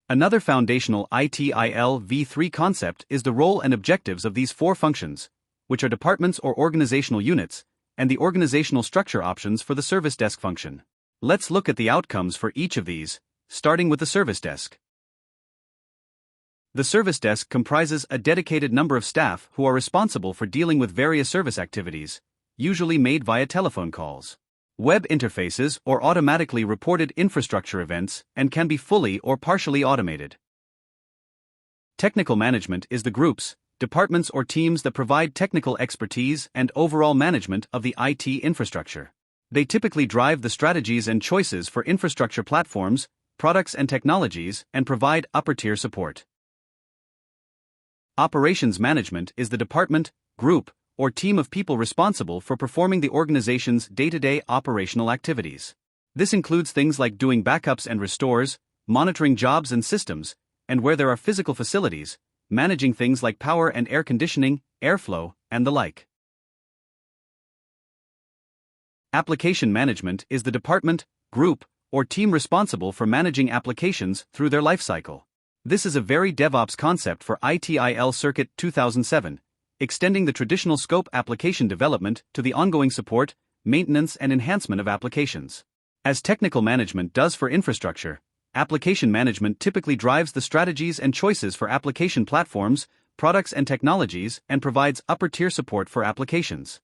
Another foundational ITIL v3 concept is the role and objectives of these four functions, which are departments or organizational units, and the organizational structure options for the service desk function. Let's look at the outcomes for each of these, starting with the service desk. The service desk comprises a dedicated number of staff who are responsible for dealing with various service activities, usually made via telephone calls, web interfaces, or automatically reported infrastructure events, and can be fully or partially automated. Technical management is the groups, departments, or teams that provide technical expertise and overall management of the IT infrastructure. They typically drive the strategies and choices for infrastructure platforms, products, and technologies, and provide upper-tier support. Operations management is the department, group, or team of people responsible for performing the organization's day-to-day operational activities. This includes things like doing backups and restores, monitoring jobs and systems, and where there are physical facilities, managing things like power and air conditioning, airflow, and the like. Application management is the department, group, or team responsible for managing applications through their lifecycle. This is a very DevOps concept for ITIL Circuit 2007, extending the traditional scope application development to the ongoing support, maintenance, and enhancement of applications. As technical management does for infrastructure, application management typically drives the strategies and choices for application platforms, products, and technologies, and provides upper-tier support for applications.